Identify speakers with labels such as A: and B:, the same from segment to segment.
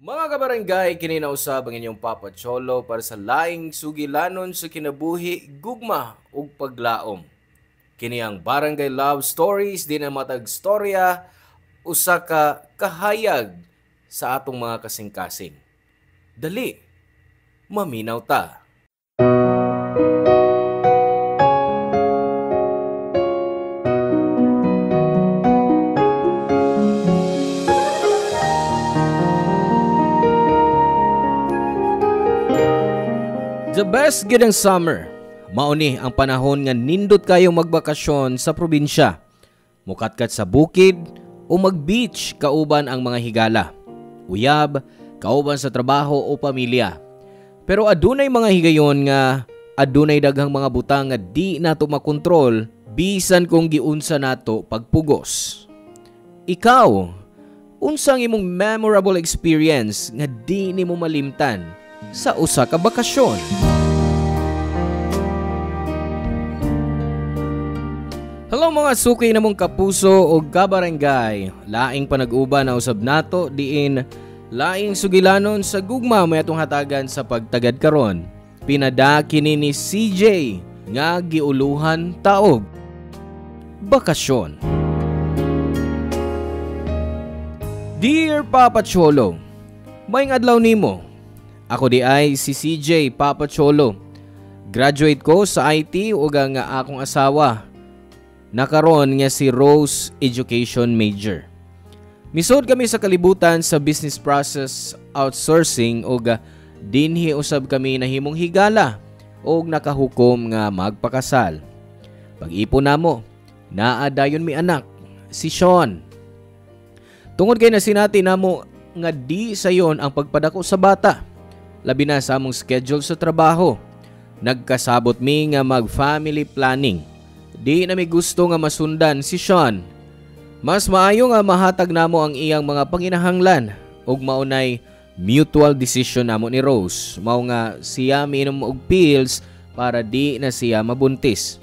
A: Mga kabarangay, kininausab ang inyong Papa Cholo para sa laing sugilanon sa kinabuhi, gugma ug paglaom. Kini ang Barangay Love Stories, di na matag storya, usa ka kahayag sa atong mga kasing-kasing. Dali, maminaw ta. The best gid ang summer. Mauni ang panahon nga nindot kayo magbakasyon sa probinsya. Mukatkat sa bukid o mag-beach kauban ang mga higala. Uyab, kauban sa trabaho o pamilya. Pero adunay mga higayon nga adunay daghang mga butang nga di nato makontrol bisan kung giunsa nato pagpugos. Ikaw, unsang imong memorable experience nga di nimo malimtan sa usa ka bakasyon? Hello mga suki namong kapuso o kabarangay. Laing panag-uban na usab nato diin laing sugilanon sa gugma may atong hatagan sa pagtagad karon. Pinada kini ni CJ nga giuluhan taog bakasyon. Dear Papa Cholo, maayong adlaw nimo. Ako di ay si CJ Papa Cholo. Graduate ko sa IT ug ang akong asawa nakaron nga si Rose Education Major. Misod kami sa kalibutan sa business process outsourcing ug dinhi usab kami nahimong higala ug nakahukom nga magpakasal. Pag-ipon namo, naa dayon mi anak, si Sean. Tungod kay nasinati namo nga di sayon ang pagpadako sa bata, labi na sa among schedule sa trabaho, nagkasabot mi nga mag-family planning. Di na may gusto nga masundan si Sean. Mas maayo nga mahatag namo ang iyang mga panginahanglan ug maunay mutual decision namo ni Rose. Mao nga siya miinom og pills para di na siya mabuntis.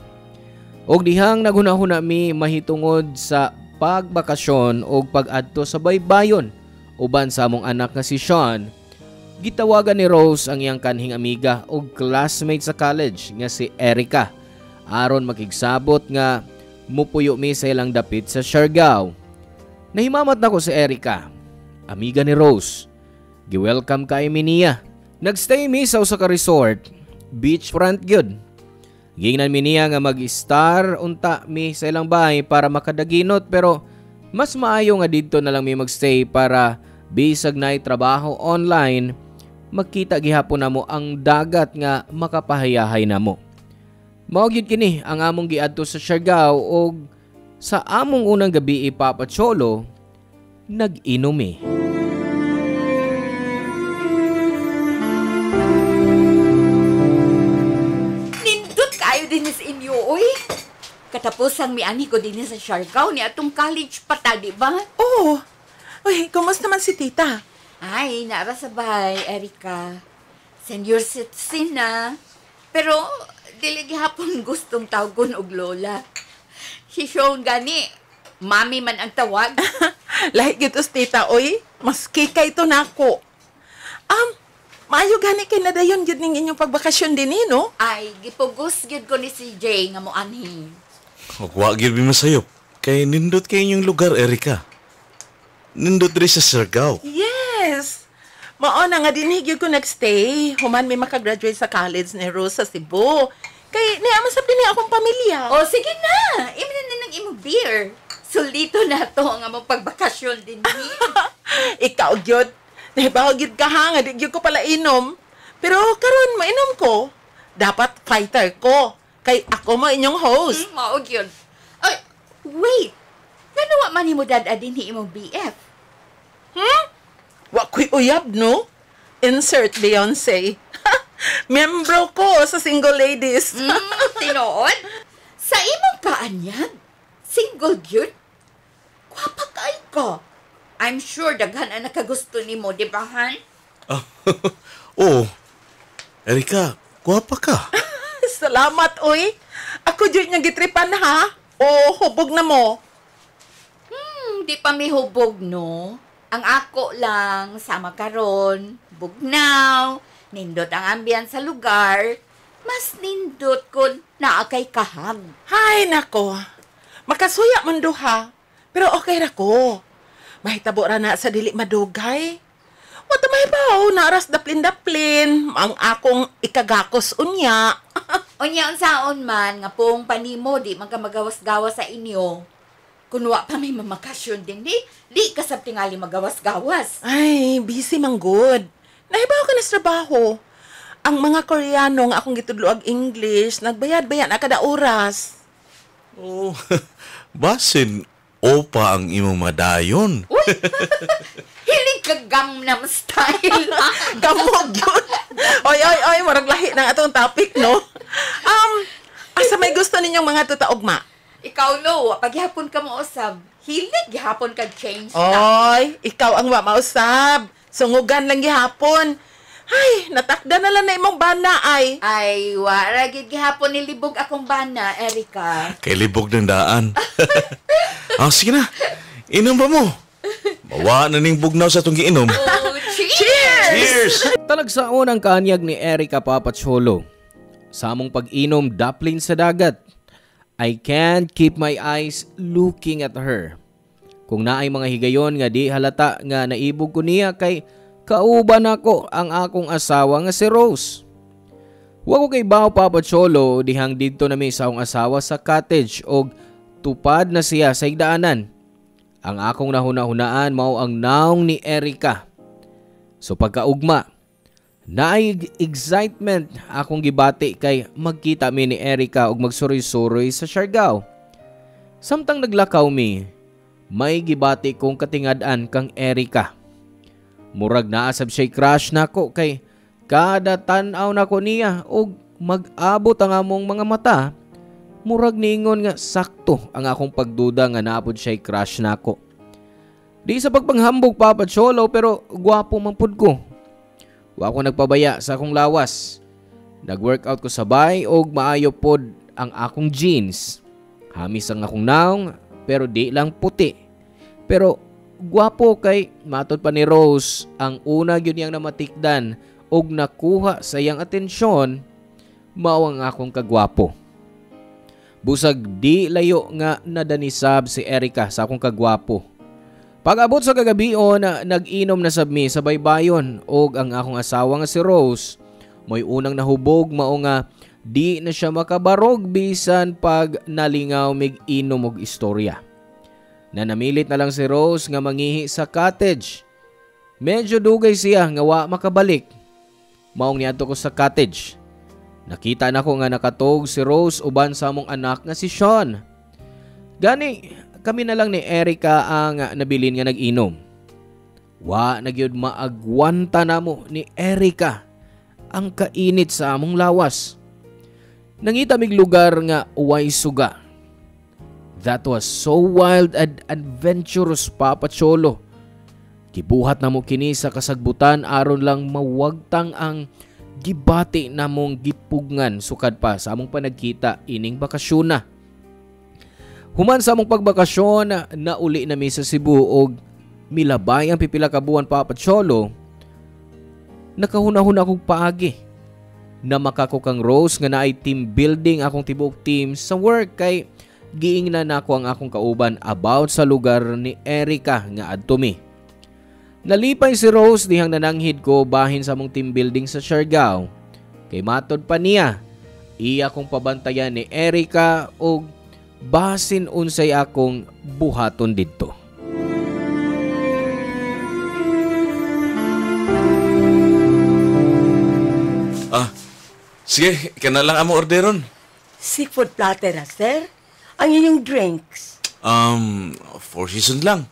A: Og dihang naghunahuna mi mahitungod sa pagbakasyon ug pag-adto sa baybayon uban sa among anak nga si Sean, gitawagan ni Rose ang iyang kanhing amiga ug classmate sa college nga si Erica aron makigsabot nga mupuyo mi sa ilang dapit sa Siargao. Nahimamat nako si Erica, amiga ni Rose. Gi-welcome kay mi niya. Nagstay mi sa usa ka resort, beachfront gyud. Gingnan mi niya nga mag-star unta mi sa ilang bahay para makadaginot, pero mas maayo nga didto na lang mi magstay para bisag naay trabaho online, makita gihapon namo ang dagat nga makapahayahay namo. Mao gyud kini ang among giadto sa Siargao og sa among unang gabi Papa Cholo, nag-inom mi.
B: Nindot kayo din sa inyo, oy. Katapos ang miani ko din sa Siargao ni atong college pata, di ba?
C: Oo. Uy, kumusta man si tita?
B: Ay, nara sa bahay, Erica. Senior citizen na. Pero dili gihapon gustong tawgon og lola. Si Sean gani, mami man ang tawag.
C: Lahi gitos tita, oy. Mas kikay to nako. Maayo gani kay nadayon gyud ning inyong pagbakasyon din no?
B: Ay, gipugos gyud ko ni si Jay nga mo anhi.
D: Ug wa gyud mi masayop kay nindot kay inyong lugar, Erica. Nindot diri sa Siargao.
C: Yes. Mao na nga dinhi gyud ko nagstay. Human may makagraduate sa college ni Rose sa Cebu. Kay niamasap din akong pamilya.
B: O, sige na. Imin na ng imong beer. Sulito na to ang among pagbakasyon din ni.
C: Ikaw gyud. Nahibaw gyud ka ha nga di gyud ko pala inom. Pero karon mainom ko. Dapat fighter ko. Kay ako mo inyong host.
B: Maog yun. Ay, wait. Nanuwa man mo dad din ni imong BF.
C: Wa ko'y uyab, no? Insert Beyonce. Membro ko sa single ladies.
B: Tinood? Sa imong kaanyag? Single yun? Kwapa kay ka. I'm sure daghan ang nakagusto ni mo, di ba, Han?
D: Oo. Erica, guwapa ka.
C: Salamat, uy. Ako dyan nga gitripan, ha? O, hubog na mo.
B: Di pa may hubog, no? Ang ako lang, sama karon, bugnaw, nindot ang ambiyan sa lugar, mas nindot ko naa kay kahag.
C: Hay, nako. Makasuya man duha. Pero okay ra ko. Mahitabo ra na sa dili madugay. Wata mahibaw, naras daplin-daplin. Ang akong ikagakos unya.
B: Unya unsaon man, nga pong panimo, di man ka magawas-gawas sa inyo. Kunwa pa may mamakasyon din, di kasab tingali magawas-gawas.
C: Ay, busy man good. Nahibaw ka na sa trabaho. Ang mga Koreano nga akong gitudloag English, nagbayad-bayad na kada oras.
D: Oh, basin, opa ang imong madayon.
B: Uy! Hilig ka Gangnam Style.
C: Gamog yun. Oy, marag lahi na atong topic, no? Asa may gusto ninyong mga tutaogma?
B: Ikaw no, paghihapon ka mo usab. Hilig gihapon ka change na.
C: Oy, ikaw ang mausab. Sungugan lang gihapon. Ay, natakda na lang na imong bana ay.
B: Ay, wara gid gihapon nilibog akong bana, Erica.
D: Kay libog ng daan. Sige na. Inom ba mo? Mawa na ning bugnaw sa itong giinom.
B: Oh, cheers!
D: Cheers!
A: Talagsaon ang kanyag ni Erica Papacholo. Sa among pag-inom daplin sa dagat. I can't keep my eyes looking at her. Kung naay mga higayon nga di halata nga naibog ko niya kay kauban ako ang akong asawa nga si Rose. Wa ko kay Bao Papacholo dihang didto na may isang asawa sa cottage og tupad na siya sa igdaanan. Ang akong nahuna-hunaan mao ang naong ni Erica. So pagkaugma, naay excitement akong gibati kay magkita mi ni Erica og magsuroy-suroy sa Siargao. Samtang naglakaw mi, may gibati kong katingad-an kang Erica. Murag naasab siya'y crush nako kay kada tan-aw nako niya og mag-abot ang among mga mata. Murag ningon nga sakto ang akong pagduda nga naapod siya'y crush nako. Di sa pagpanghambog Papacholo pero gwapo man pud ko. Wa ko nagpabaya sa akong lawas. Nag-workout ko sabay og maayo pod ang akong jeans. Hamis ang akong naong pero di lang puti. Pero gwapo kay matod pa ni Rose ang una gyud niyang namatikdan og nakuha sa iyang atensyon mao ang akong kagwapo. Busag di layo nga nadanisab si Erica sa akong kagwapo. Pag-abot sa kagabion, nag-inom na sab mi sa baybayon og ang akong asawa nga si Rose mo'y unang nahubog mao nga di na siya makabarog bisan pag nalingaw mig inom og istorya. Nanamilit na lang si Rose nga mangihi sa cottage. Medyo dugay siya nga wa makabalik. Maong niadto ko sa cottage. Nakita na ko nga nakatog si Rose uban sa among anak nga si Sean. Gani, kami na lang ni Erica ang nabilin nga nag-inom. Wa nagyud maagwanta namo ni Erica ang kainit sa among lawas. Nangita mig lugar nga way suga. That was so wild and adventurous Papacholo. Gibuhat namo kini sa kasagbutan aron lang mawagtang ang gibati namong gipugngan sukad pa sa among panagkita ining bakasyon na. Human sa among pagbakasyon na uli nami sa Cebu og milabay ang pipila ka buwan Papacholo. Nakahuna-huna akong paagi na makako kang Rose nga naay team building akong tibuok team sa work kay giingnan nako ang akong kauban about sa lugar ni Erica nga adto mi. Nalipay si Rose dihang nananghid ko bahin sa among team building sa Siargao. Kay matod pa niya, iya kong pabantayan ni Erica og basin unsay akong buhaton didto.
D: Sige, kana lang amo orderon.
E: Seafood platter na, sir. Ang inyong drinks.
D: Four seasons lang.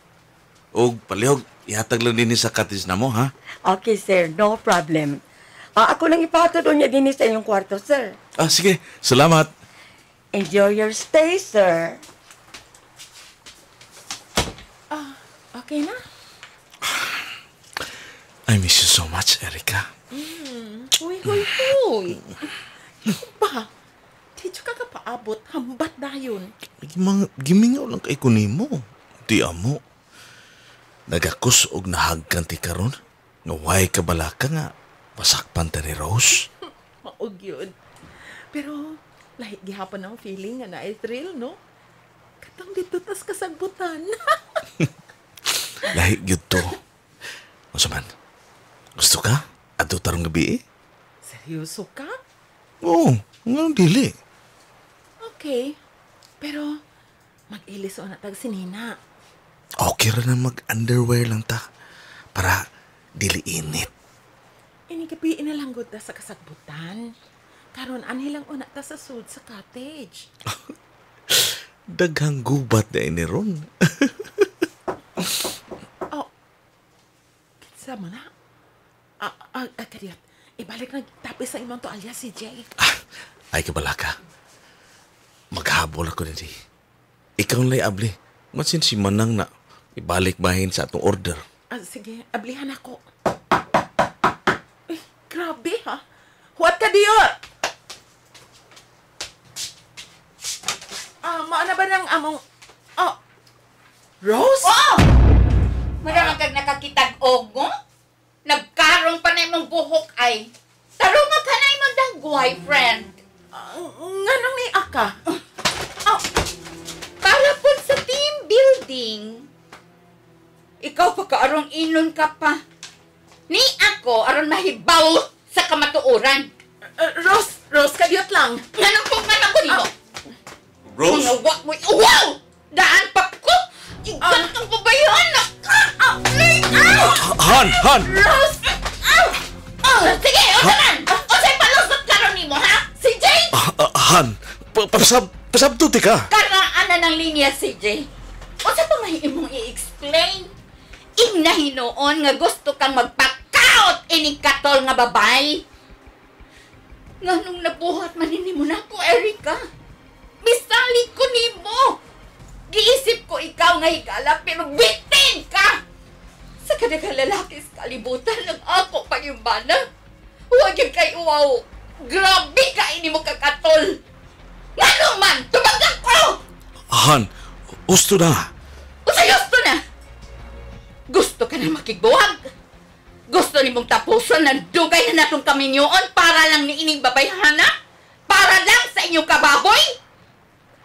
D: Og palihog, ihatag lang din sa cottage na mo, ha?
E: Okay, sir. No problem. Ako lang ipatod niya din sa inyong kwarto, sir.
D: Sige. Salamat.
E: Enjoy your stay, sir.
C: Okay na?
D: I miss you so much, Erica.
C: Huy. Ba, dito ka paabot, hambat na yun.
D: Gimingaw lang kay kunin mo. Di amo. nagakus og nahagkan ti karon nga way kabalaka nga masakpan ta ni Rose.
C: Maog yun. Pero, lahi gihapon ang feeling nga na thrill, no? Katang dito tas kasagbutan.
D: Lahi gyud to. Unsa man? Gusto ka? Adto tarong gabi?
C: Seryoso ka?
D: Oo, nga dili.
C: Okay. Pero, mag-ilis o na tag sinina.
D: Okay ra na mag-underwear lang ta para dili init.
C: Gabi inalanggod ta sa kasagbutan. Karon anhilang una ta sa sud sa cottage.
D: Daghang gubat na ini ron.
C: Oh. Kinsa man na? Kadiyat. Ibalik na tapis sa imong to alias si Jay.
D: Ay kabalaka. Maghabol ako na di. Ikaw lay abli. Masin si Manang na ibalik bahin sa atong order.
C: Sige, ablihan ako. Grabe, ha? Huwat ka diyor! Maana ba ng among... Oh! Rose?
B: Oh! Maramang kag nakakitag-og mo? Nagkarong pa na imong buhok ay. Tarungan ka na imong dangguay, friend.
C: Nga nang ni Aka?
B: Para po sa team building. Ikaw pa kaarong inon ka pa. Ni ako aron mahibaw sa kamatuoran.
C: Rose, kadiyot lang.
B: Nganong po nga ko nimo?
D: Rose?
B: Mga mo. Wow! Daan pa ko! Igat kang pabayan!
D: Han!
B: Rose! Sige, usanan! Usay palusot ka ron nimo, ha? Si Jay!
D: Han! Pasabtuti ka!
B: Karaan na ng linya, CJ. Usa pa nga imong i-explain? Inahinoon nga gusto kang magpa-count ining katol nga babay. Nga nung nabuhat maninimo na ko, Erica. Misali ko nimo. Giisip ko ikaw nga higala, pero bitin ka! Sa kadagang lalaki sa kalibutan ng ako pagyumbana. Huwag yung kay uwaw. Grabe ka ini mo kakatol. Nga naman, tumagang ko!
D: Han, gusto na.
B: Gusto na! Gusto ka na makigbuwag? Gusto ni mong tapuson ng dugay na natong kaminyoon para lang ni ining babayhana? Para lang sa inyong kababoy?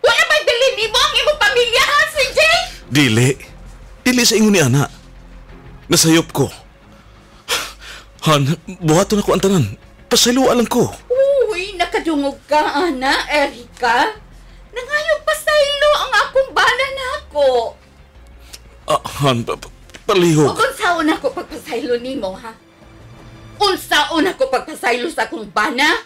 B: Wala ba'y bilin ni mo ang imong pamilya, ha, si Jay?
D: Dili sa ingon ni Ana. Nasayop ko. Han, buhaton ako ang tanan. Pasayloa lang ko.
B: Uy, nakadungog ka, Ana, Erica. Nangayong pasaylo ang akong bana na ako.
D: Han, palihog.
B: O unsaon ako pagpasaylo nimo, ha? Unsaon ako pagpasaylo sa akong bana?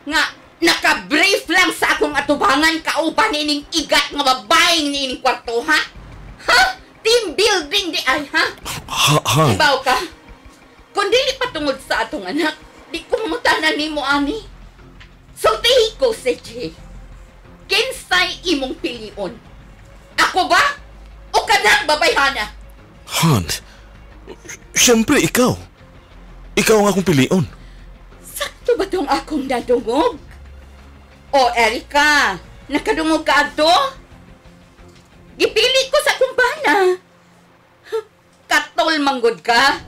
B: Nga, naka-brief lang sa akong atubangan kauban ining igat nga babaeng ni ining kwarto, ha? Ha? Team building di ay, ha?
D: Han.
B: Ibaw ka? Kung dili patungod sa atong anak, di ko mamutanan nimo, ani. Sultihi ko, Seji. Kinsay imong pilion? Ako ba? O kanang babayhana?
D: Han, siyempre ikaw. Ikaw ang akong pilion.
B: Sakto ba tong akong nadungog? O, Erica, nakadungog ka ato? Gipili ko sa kumbana. Katol manggod ka.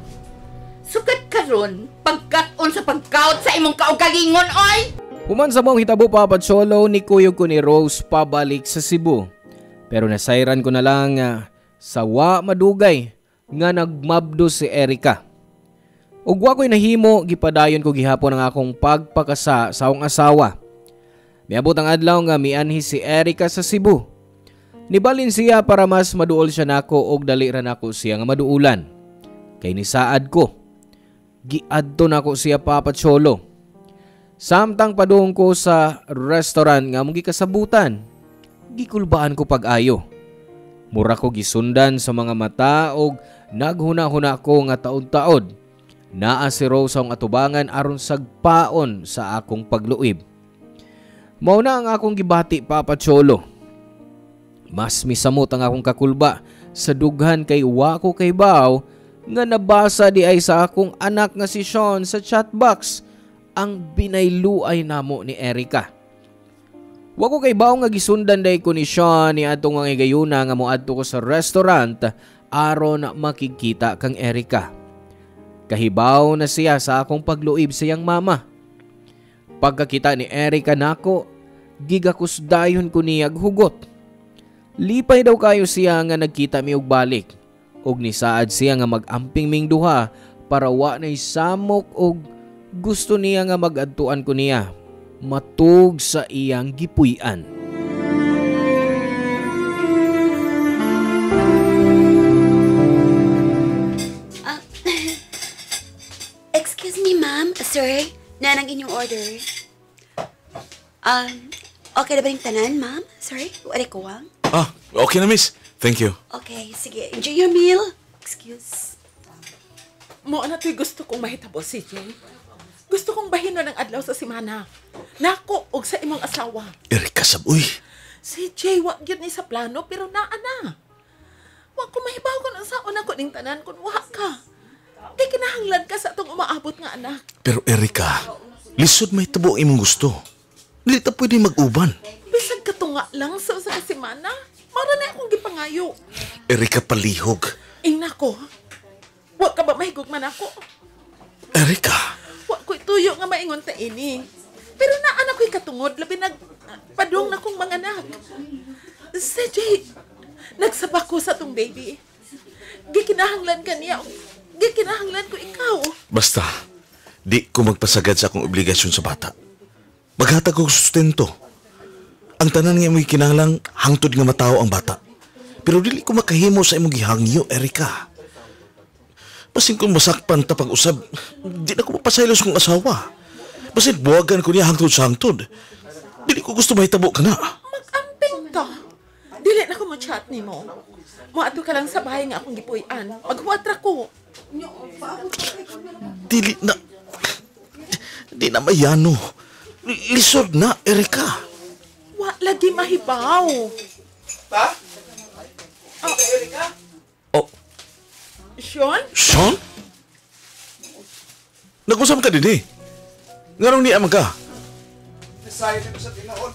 B: Sukat karon pagkat-on sa pagkaot sa imong kaugalingon, oy!
A: Human sa mong hitabo Papacholo, ni kuyog ko ni Rose pabalik sa Cebu. Pero nasayran ko na lang sa wa madugay nga nagmabdo si Erica. Ug wa ko'y nahimo, gipadayon ko gihapon ang akong pagpakasa sa akong asawa. Miabot ang adlaw nga mianhi si Erica sa Cebu. Nibalin siya para mas maduol siya nako og dali ra nako siya nga maduulan. Kay nisaad ko. Giadto nako siya Papacholo. Samtang padung ko sa restaurant nga mong gikasabutan, gikulbaan ko pag-ayo. Mura ko gisundan sa mga mata og naghuna-huna ko nga taod-taod. Naa si Rose ang atubangan aron sagpaon sa akong pagluib. Mao na ang akong gibati Papacholo. Mas misamot ang akong kakulba sa dughan kay wa ko kay baw nga nabasa di ay sa akong anak nga si Sean sa chatbox ang binayluay namo ni Erica. Wa ko kay baw nga gisundan day ko ni Sean ni atong nga igayuna nga moadto ko sa restaurant aron makikita kang Erika. Kahibaw na siya sa akong pagluib sa iyang mama. Pagkakita ni Erika nako, gigakusdayon ko niyag hugot. Lipay daw kayo siya nga nagkita mi og balik. Og nisaad siya nga mag-amping ming duha para wa nay samok og gusto niya nga mag-adtuan ko niya. Matug sa iyang gipuy-an.
F: Excuse me, ma'am. Sir, nanang inyong order. Okay na ba yung tanan, ma'am? Sorry, wala ko wang?
D: Okay na, miss. Thank you.
F: Okay, sige. Enjoy your meal. Excuse.
C: Mo na to'y gusto kong mahitabo, CJ. Gusto kong bahino ng adlaw sa simana. Nako, og sa imong asawa.
D: Erika, saboy.
C: CJ, wag yun ni sa plano, pero naa na. Wag ko mahibaw kung ang saon ako ning tanan kung wa ka. Di kinahanglan ka sa itong umaabot nga anak.
D: Pero Erika, lisod may tabo ang imong gusto. Dili ta pwede mag-uban.
C: Bisag ka tunga lang sa kasimana. Mara na akong gipangayo.
D: Erika, palihog.
C: Nako, wag ka ba mahigugman ako?
D: Erika.
C: Wag ko'y tuyo nga maingon ta ini. Pero naanak ko'y katungod, labi padong na kong mga anak. CJ, nagsabak ko sa tong baby. Gikinahanglan ka niya. Gikinahanglan ko ikaw.
D: Basta, di ko magpasagad sa akong obligasyon sa bata. Maghatag ko sustento. Ang tanan nga mo'y kinahanglang hangtod nga matao ang bata. Pero dili ko makahimo sa imong gihangyo, Erika. Basin kung masakpan ta pag-usab, di na ko mapasaylos kong asawa. Basin buwagan ko niya hangtod sa hangtod. Dili ko gusto mahitabo ka na.
C: Mag-amping ka. Dili na ko mo-chat ni mo. Muato ka lang sa bahay nga akong gipuy-an. Maghuwatra ko.
D: Dili na... Di na mayano. Lisod na, Erika.
C: Wa lagi mahibaw.
G: Pa?
D: Oh,
C: Sean?
D: Sean? Nag-usap ka din eh. Ngarong niya ka.
G: Nasayang na sa tinaon.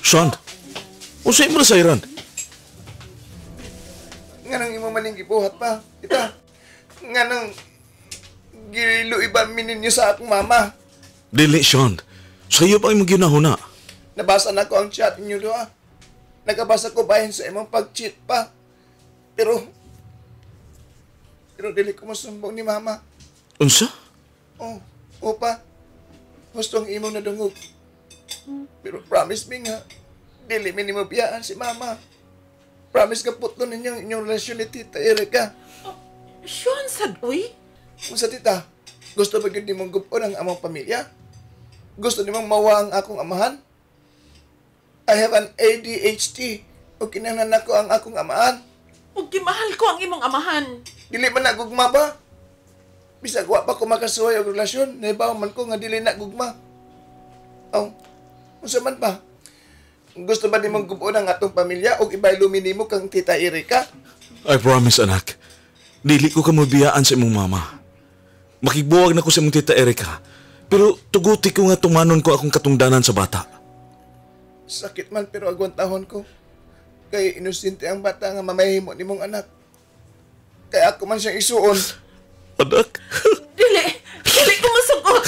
D: Sean, usay mo na sa Iran.
G: Nga nang imo maning gibuhat pa. Ita. Nga nang gilo iba minin niyo sa akong mama.
D: Dili, Sean. Sa'yo pa imong ginahuna.
G: Nabasa na ko ang chat niyo doa. Nagabasa ko bahin sa imong pag-cheat pa. Pero dili ko masumbong ni mama.
D: Unsa?
G: Oh, opa. Hustong imong nadungog. Pero promise me nga, dili mi nimo biyaan si mama. Promise ka putlo ninyo inyong relasyon ni Tita Erika.
C: Sean, sadoy?
G: Kung sa tita, gusto ba yun nimong gupon ang among pamilya? Gusto nimong mawa ang akong amahan? I have an ADHD o kinahanglan ako ang akong amahan.
C: O gimahal ko ang imong amahan.
G: Dili man na gugma ba? Bisag wa pa ko makasuway og relasyon, naibaw man ko nga dili na gugma. Aw, unsa man pa? Gusto ba nimong gupon ang atong pamilya o ibaylumi nimo kang Tita Erika?
D: I promise, anak. Dili ko ka mabiyaan sa imong mama. Makigbuwag na ko sa imong Tita Erika. Pero tuguti ko nga tumanon ko akong katungdanan sa bata.
G: Sakit man pero agwantahon ko. Kay inosente ang bata nga mamahimo nimong anak. Kaya ako man siyang isuon.
D: Anak,
C: Dili ko masugot.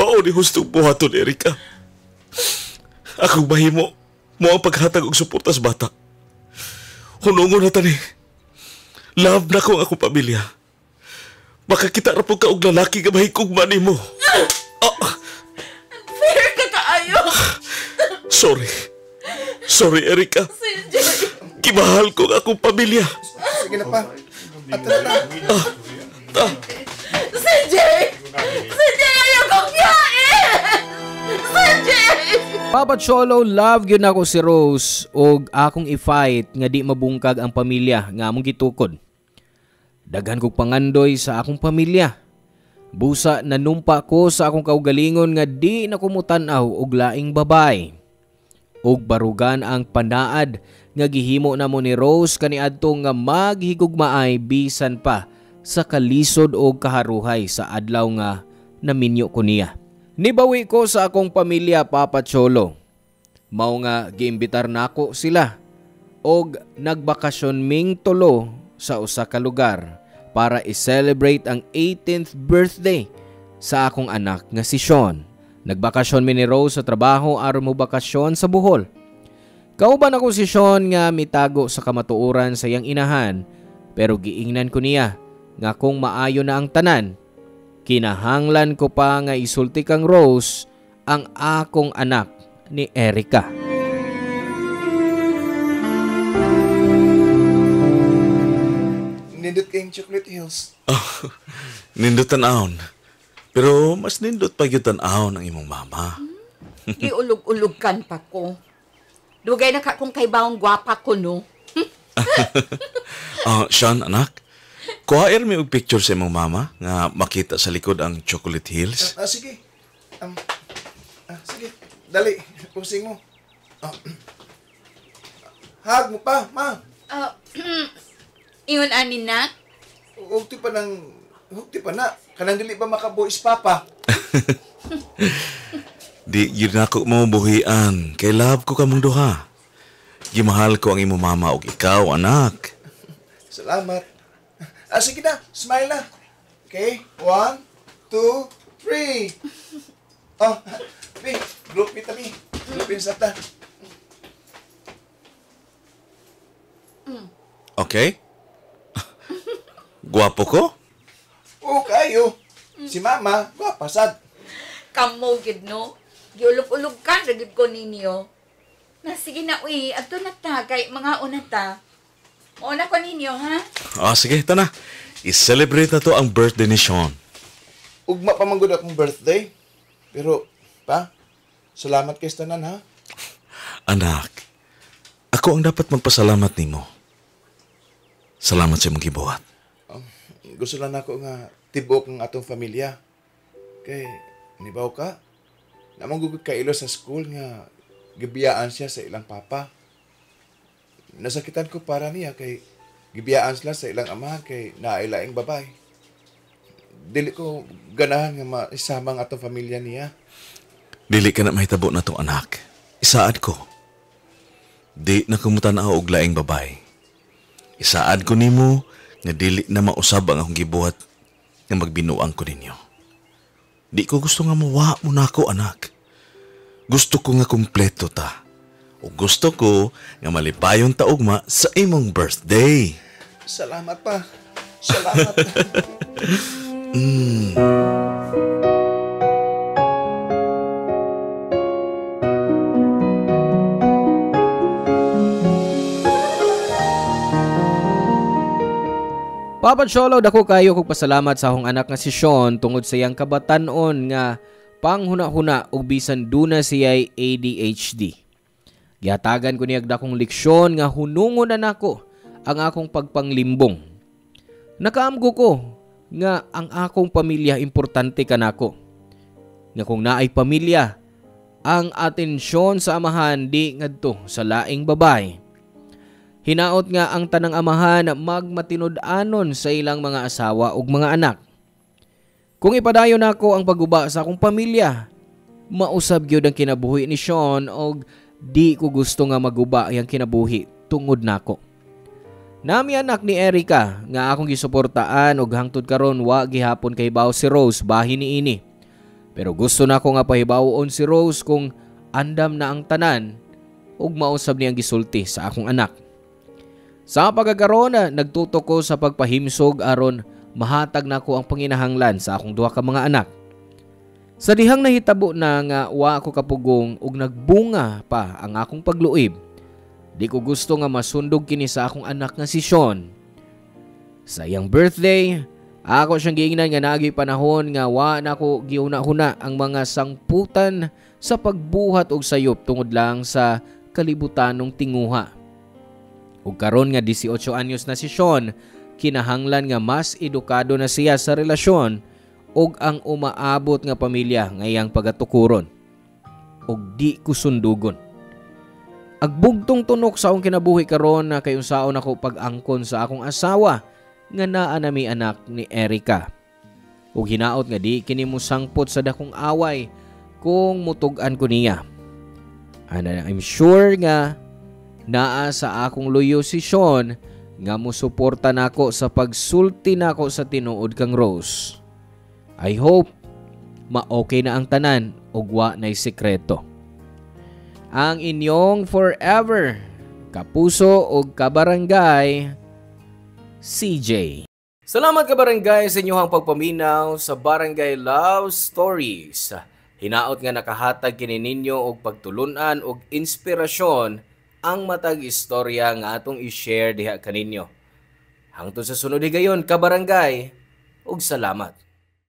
D: mao ni hustong buhaton, Erika. Akong mahimo mo ang paghatag og suporta sa bata. Hunungon na tani. Love na ko ang akong pamilya. Makakita ra po ka og lalaki nga mahigugma nimo.
C: Fair ka kaayo.
D: Sorry, Erika. Kimahal ko ang akong pamilya.
G: Sige na pa. Atras na.
C: CJ! CJ, ayaw kong biyain! CJ!
A: Papa Cholo, love gyud ako si Rose og akong i-fight nga di mabungkag ang pamilya nga among gitukod. Daghan kog pangandoy sa akong pamilya. Busa nanumpa ko sa akong kaugalingon nga di na kumutan-aw og laing babay. Og barugan ang panaad nga gihimo namo ni Rose kaniadto nga maghigugmaay bisan pa sa kalisod og kaharuhay sa adlaw nga naminyo ko niya. Nibawi ko sa akong pamilya, Papa Cholo. Mao nga giimbitar nako sila og nagbakasyon ming tulo sa usa ka lugar para i-celebrate ang 18th birthday sa akong anak nga si Sean. Nagbakasyon mi ni Rose sa trabaho aron mo bakasyon sa Bohol. Kauban ako si Sean nga mitago sa kamatuoran sa iyang inahan, pero giingnan ko niya nga kung maayo na ang tanan, kinahanglan ko pa nga isulti kang Rose ang akong anak ni Erica.
G: Nindot kayong Chocolate Hills.
D: Nindot tanahon. Pero mas nindot pa yun tanahon ang imong mama.
B: Giulog-ulugkan pa ko. Dugay na ka kung kay bawang gwapa ko, no?
D: Sean, anak, kuhair mi og picture sa imong mama nga makita sa likod ang Chocolate Hills.
G: Sige. Sige. Dali. Pusing mo. Hag mo pa, ma.
B: Ingon anin na?
G: Hugti pa na. Kanang dili pa makabuhis papa.
D: Di yun ako mabuhian. Kay love ko kamong duha. Gimahal ko ang imong mama og ikaw, anak.
G: Salamat. Sige na. Smile na. Okay? 1, 2, 3. Pi. Group it mi. Group in sa ta.
D: Okay? Guwapo ko?
G: Oo, kayo. Si mama, pasad.
B: Kamo, gid, no? Giulog-ulugkan, ragid ko ninyo. Sige na, uy. Ato na ta, kay mga una ta. Una ko ninyo, ha?
D: Sige, ito na. I-celebrate na to ang birthday ni Sean.
G: Ugma pa manggod akong birthday. Pero, pa, salamat kay tanan, ha?
D: Anak, ako ang dapat magpasalamat nimo. Salamat sa imong gibuhat.
G: Gusto lang ako nga tibok ng atong pamilya. Kay, nibaw ka, namanggugod ka ilo sa school nga gibiyaan siya sa ilang papa. Nasakitan ko para niya kay gibiyaan sila sa ilang ama kay nailaing babay. Dili ko ganahan nga maisama ang atong pamilya niya.
D: Dili ka na mahitabo na tong anak. Isaad ko. Di na kumutanaw og laing babay. Isaad ko nimo nga dili na mausab ang akong gibuhat nga magbinuang ko ninyo. Di ko gusto nga mawa mo na ako, anak. Gusto ko nga kumpleto ta. O gusto ko nga malipayon ta ugma sa imong birthday.
G: Salamat pa. Salamat.
A: Papa Cholo, dako kayo kog pasalamat sa akong anak nga si Sean tungod sa iyang kabatan-on nga panghuna-huna ug bisan duna siya'y ADHD. Gihatagan ko niya dakong leksyon nga hunungon na nako ang akong pagpanglimbong. Nakaamgo ko nga ang akong pamilya importante kanako. Nga kung naay pamilya, ang atensyon sa amahan di ngadto sa laing babay. Hinaot nga ang tanang amahan magmatinud-anon sa ilang mga asawa ug mga anak. Kung ipadayon nako ang pagguba sa akong pamilya, mausab gyud ang kinabuhi ni Sean og di ko gusto nga maguba ang kinabuhi tungod nako. Nami anak ni Erica nga akong gisuportaan og hangtod karon wa gihapon kay baw si Rose bahin niini. Pero gusto nako nga pahibawon si Rose kung andam na ang tanan ug mausab niyang gisulti sa akong anak. Sa pagkakaroon, nagtutok ko sa pagpahimsog aron mahatag nako ang panginahanglan sa akong duha ka mga anak. Sa dihang nahitabo na nga wa ako kapugong ug nagbunga pa ang akong pagluib, di ko gusto nga masundog kini sa akong anak nga si Sean. Sa iyang birthday, ako siyang giingnan nga naagi panahon nga wa nako giuna-huna ang mga sangputan sa pagbuhat og sayop tungod lang sa kalibutanong tinguha. Ug karon nga 18 anyos na si Sean, kinahanglan nga mas edukado na siya sa relasyon ug ang umaabot nga pamilya nga iyang pagatukuron. Ug di ko sundugon. Agbugtong tunok sa akong kinabuhi karon na kay unsaon ako pag-angkon sa akong asawa nga naa nami anak ni Erica. Ug hinaot nga di kini musangpot sa dakong away kung mutug-an ko niya. And I'm sure nga naa sa akong luyo si Sean nga musuporta nako sa pagsulti nako sa tinuod kang Rose. I hope ma-okay na ang tanan ug wa na'y sekreto. Ang inyong forever kapuso ug kabarangay, CJ. Salamat kabarangay sa inyong pagpaminaw sa Barangay Love Stories. Hinaot nga nakahatag kini ninyo og pagtulunan og inspirasyon ang matag istorya nga atong i-share diha kaninyo. Hangtod sa sunod higayon kabarangay, ug salamat.